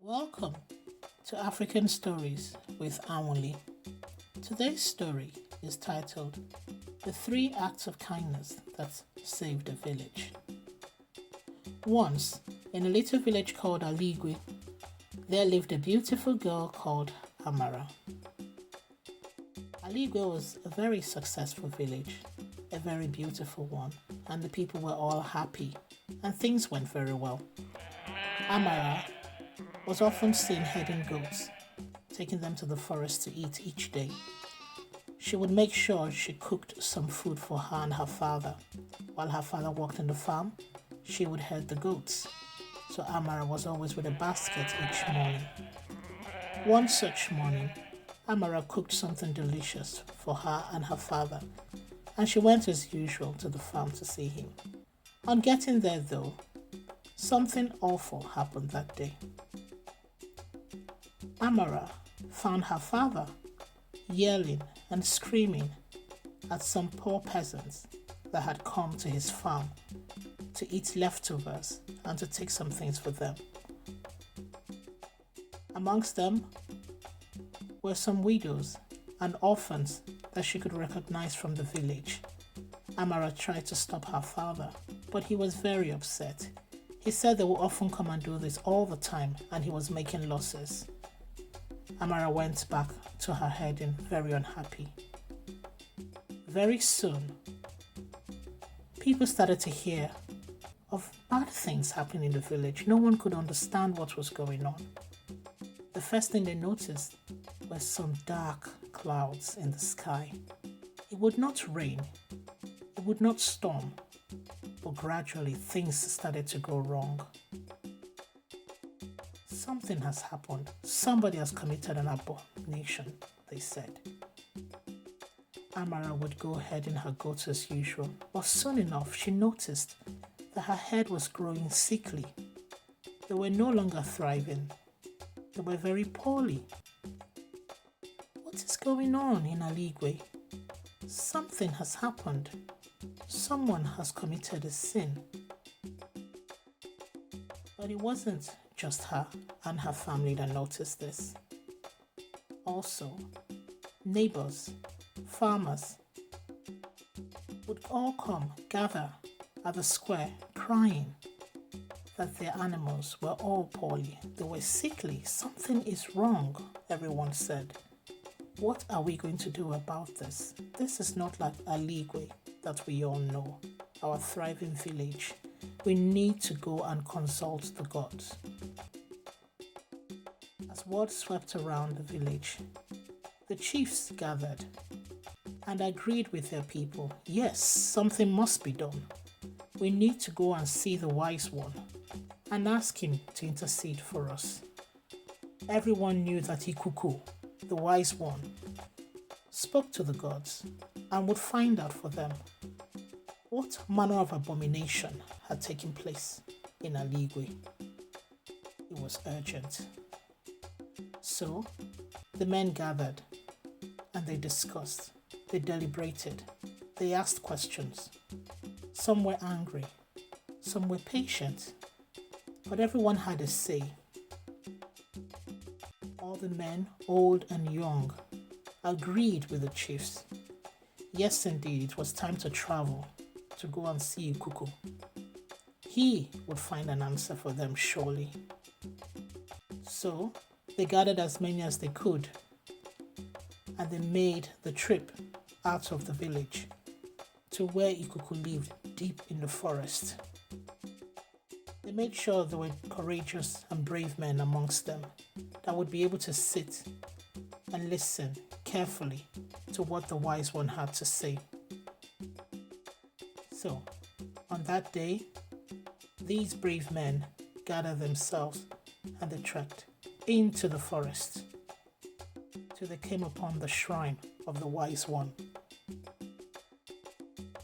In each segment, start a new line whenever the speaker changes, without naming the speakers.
Welcome to African Stories with Anwali. Today's story is titled The Three Acts of Kindness That Saved a Village. Once, in a little village called Ala-igwe, there lived a beautiful girl called Amara. Ala-igwe was a very successful village, a very beautiful one, and the people were all happy, and things went very well. Amara was often seen herding goats, taking them to the forest to eat each day. She would make sure she cooked some food for her and her father. While her father worked in the farm, she would herd the goats. So Amara was always with a basket each morning. One such morning, Amara cooked something delicious for her and her father, and she went as usual to the farm to see him. On getting there though, something awful happened that day. Amara found her father yelling and screaming at some poor peasants that had come to his farm to eat leftovers and to take some things for them. Amongst them were some widows and orphans that she could recognize from the village. Amara tried to stop her father, but he was very upset. He said they would often come and do this all the time and he was making losses. Amara went back to her herding very unhappy. Very soon, people started to hear of bad things happening in the village. No one could understand what was going on. The first thing they noticed were some dark clouds in the sky. It would not rain, it would not storm, but gradually things started to go wrong. Something has happened. Somebody has committed an abomination, they said. Amara would go herding her goats as usual, but soon enough she noticed that her herd was growing sickly. They were no longer thriving. They were very poorly. What is going on in Ala-igwe? Something has happened. Someone has committed a sin. But it wasn't just her and her family that noticed this. Also, neighbors, farmers would all come gather at the square crying that their animals were all poorly. They were sickly. Something is wrong, everyone said. What are we going to do about this? This is not like Ala-igwe that we all know, our thriving village. We need to go and consult the gods. As word swept around the village, the chiefs gathered and agreed with their people. Yes, something must be done. We need to go and see the wise one and ask him to intercede for us. Everyone knew that Ikuku, the wise one, spoke to the gods and would find out for them what manner of abomination had taken place in Ala-igwe. It was urgent. So, the men gathered and they discussed, they deliberated, they asked questions. Some were angry, some were patient, but everyone had a say. All the men, old and young, agreed with the chiefs. Yes, indeed, it was time to travel to go and see Ikuku. He would find an answer for them surely. So, they gathered as many as they could and they made the trip out of the village to where Ikuku lived deep in the forest. They made sure there were courageous and brave men amongst them that would be able to sit and listen carefully to what the wise one had to say. So, on that day, these brave men gathered themselves and they trekked into the forest till they came upon the shrine of the wise one.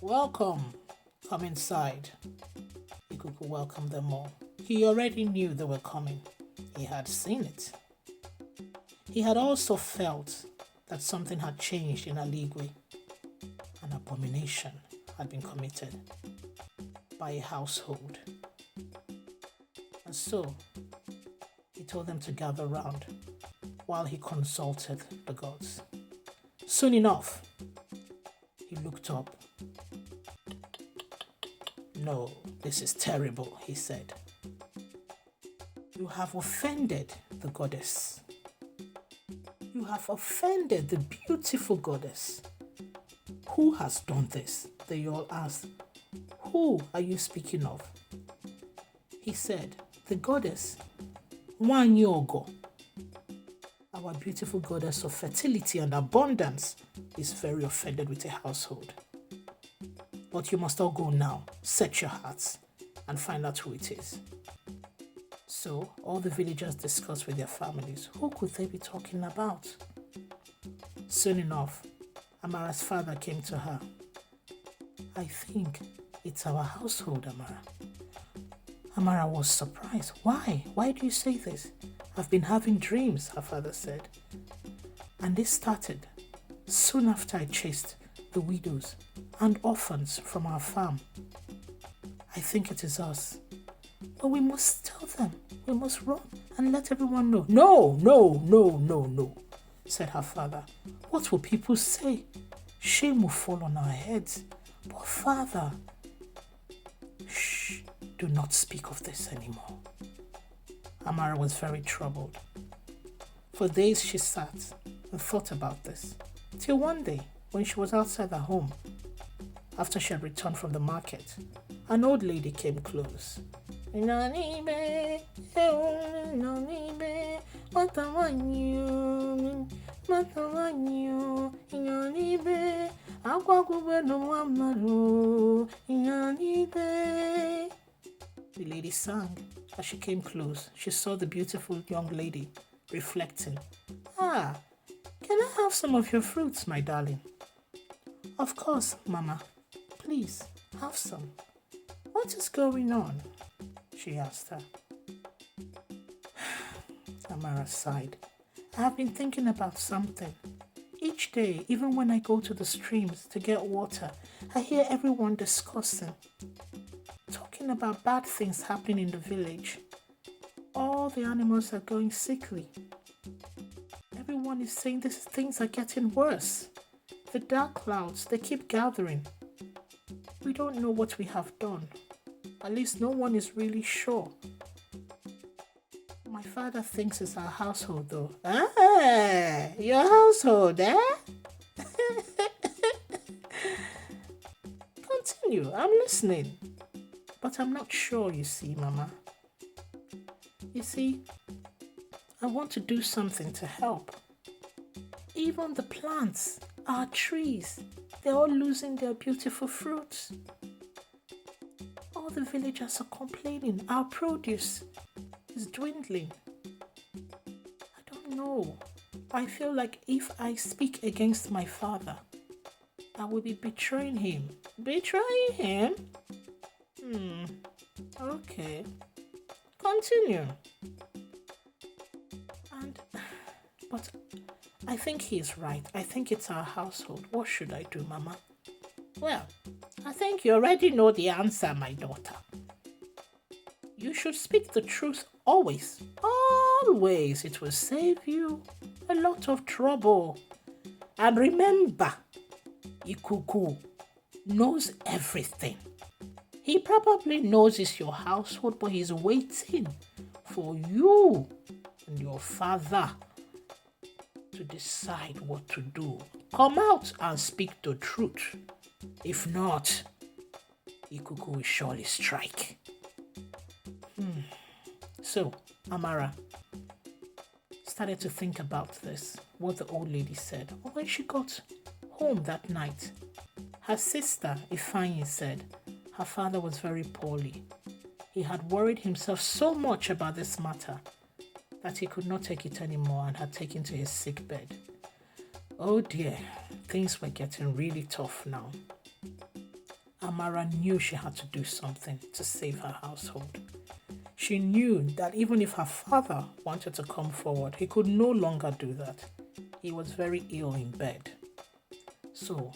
Welcome, come inside. Ikuku welcomed them all. He already knew they were coming. He had seen it. He had also felt that something had changed in Ala-igwe. An abomination had been committed by a household. And so, he told them to gather round while he consulted the gods. Soon enough, he looked up. "No, this is terrible," he said. "You have offended the goddess. You have offended the beautiful goddess." "Who has done this?" they all asked. "Who are you speaking of?" He said, "The goddess Wanyogo, our beautiful goddess of fertility and abundance, is very offended with a household. But you must all go now, set your hearts, and find out who it is." So all the villagers discussed with their families, who could they be talking about? Soon enough, Amara's father came to her. "I think it's our household, Amara." Amara was surprised. "Why? Why do you say this?" "I've been having dreams," her father said. "And this started soon after I chased the widows and orphans from our farm. I think it is us. But we must tell them. We must run and let everyone know." "No, no, no, no, no," said her father. "What will people say? Shame will fall on our heads." "But father..." "Shh, do not speak of this anymore." Amara was very troubled. For days she sat and thought about this, till one day, when she was outside her home, after she had returned from the market, an old lady came close. The lady sang. As she came close, she saw the beautiful young lady reflecting. "Ah, can I have some of your fruits, my darling?" "Of course, Mama. Please, have some." "What is going on?" she asked her. Amara sighed. "I have been thinking about something. Each day, even when I go to the streams to get water, I hear everyone discussing, talking about bad things happening in the village. All the animals are going sickly. Everyone is saying things are getting worse. The dark clouds, they keep gathering. We don't know what we have done. At least no one is really sure. My father thinks it's our household though." "Ah, your household, eh?" "Continue, I'm listening." "But I'm not sure, you see, Mama. You see, I want to do something to help. Even the plants, our trees, they're all losing their beautiful fruits. All the villagers are complaining our produce is dwindling. I don't know. I feel like if I speak against my father, I will be betraying him." "Betraying him? Okay. Continue." But I think he is right. I think it's our household. What should I do, Mama?" "Well, I think you already know the answer, my daughter. You should speak the truth always. Always. It will save you a lot of trouble. And remember, Ikuku knows everything. He probably knows it's your household, but he's waiting for you and your father to decide what to do. Come out and speak the truth. If not, Ikuku will surely strike." So, Amara started to think about this, what the old lady said. When she got home that night, her sister, Ifeanyi, said her father was very poorly. He had worried himself so much about this matter that he could not take it anymore and had taken to his sick bed. Oh dear, things were getting really tough now. Amara knew she had to do something to save her household. She knew that even if her father wanted to come forward, he could no longer do that. He was very ill in bed. So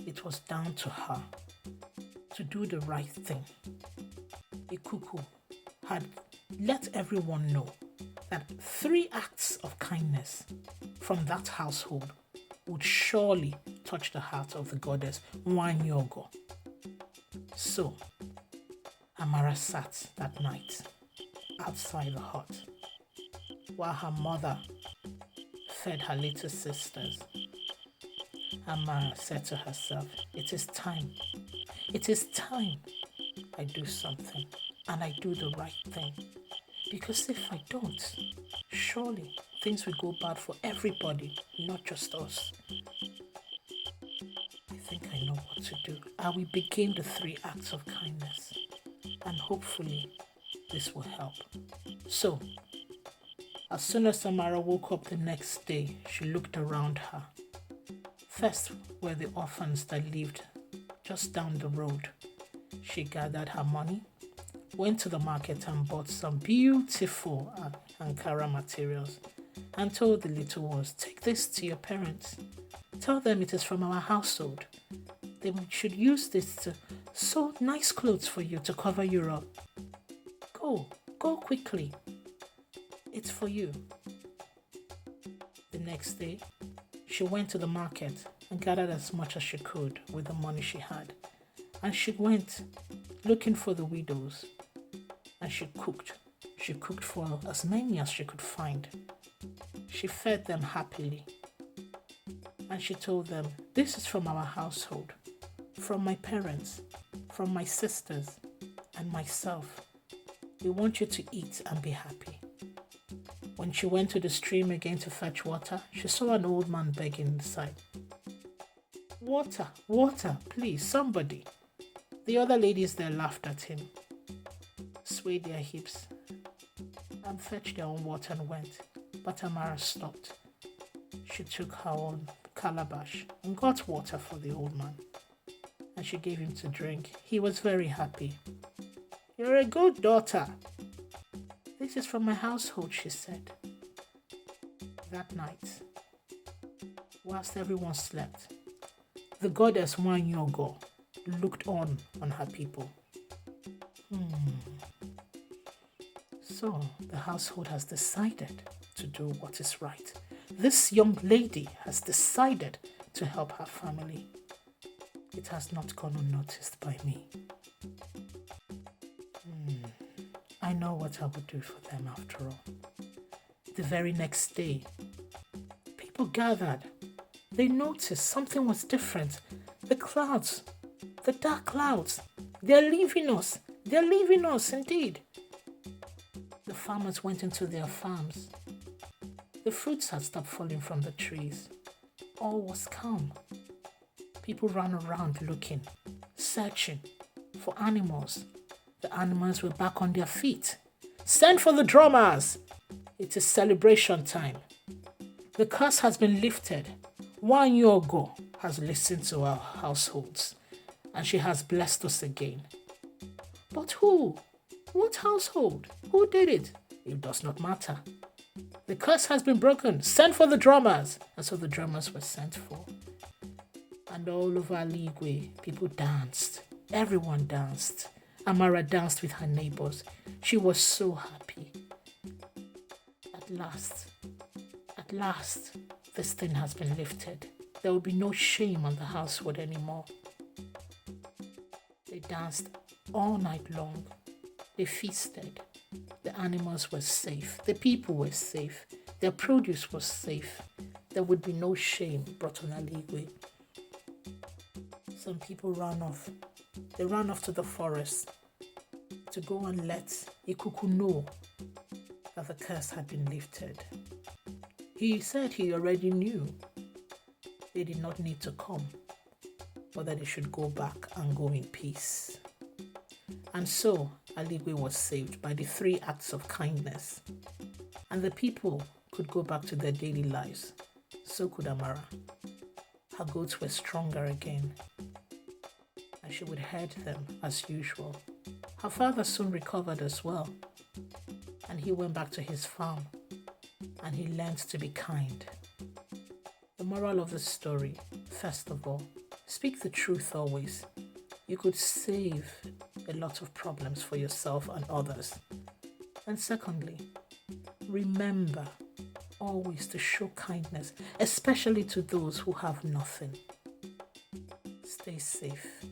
it was down to her to do the right thing. Ikuku had let everyone know that 3 acts of kindness from that household would surely touch the heart of the goddess Wanyogo. So, Amara sat that night outside the hut while her mother fed her little sisters. Amara said to herself, it is time I do something and I do the right thing. Because if I don't, surely things will go bad for everybody, not just us. I think I know what to do. I will begin the 3 acts of kindness, and hopefully this will help. So, as soon as Amara woke up the next day, she looked around her. First were the orphans that lived just down the road. She gathered her money, went to the market and bought some beautiful Ankara materials and told the little ones, take this to your parents. Tell them it is from our household. They should use this to sew nice clothes for you to cover you up. Go quickly. It's for you. The next day, she went to the market and gathered as much as she could with the money she had. And she went looking for the widows. And she cooked. She cooked for as many as she could find. She fed them happily. And she told them, this is from our household, from my parents, from my sisters, and myself. We want you to eat and be happy. When she went to the stream again to fetch water, she saw an old man begging inside. Water, water, please, somebody. The other ladies there laughed at him, swayed their hips, and fetched their own water and went. But Amara stopped. She took her own calabash and got water for the old man, and she gave him to drink. He was very happy. You're a good daughter. This is from my household, she said. That night, whilst everyone slept, the goddess Wanyogo looked on her people. So the household has decided to do what is right. This young lady has decided to help her family. It has not gone unnoticed by me. I know what I would do for them after all. The very next day, people gathered. They noticed something was different. The clouds, the dark clouds, they're leaving us. They're leaving us indeed. The farmers went into their farms. The fruits had stopped falling from the trees. All was calm. People ran around looking, searching for animals. The animals were back on their feet. Send for the drummers! It is celebration time. The curse has been lifted. Wanyogo has listened to our households, and she has blessed us again. But who? What household? Who did it? It does not matter. The curse has been broken. Send for the drummers. And so the drummers were sent for. And all over Ala-igwe, people danced. Everyone danced. Amara danced with her neighbors. She was so happy. At last, this thing has been lifted. There will be no shame on the household anymore. They danced all night long. They feasted. The animals were safe. The people were safe. Their produce was safe. There would be no shame brought on Ala-igwe. Some people ran off. They ran off to the forest to go and let Ikuku know that the curse had been lifted. He said he already knew. They did not need to come, but that they should go back and go in peace. And so Ala-igwe was saved by the 3 acts of kindness, and the people could go back to their daily lives. So could Amara. Her goats were stronger again, and she would herd them as usual. Her father soon recovered as well, and he went back to his farm, and he learned to be kind. The moral of the story, first of all, speak the truth always. You could save a lot of problems for yourself and others. And secondly, remember always to show kindness, especially to those who have nothing. Stay safe.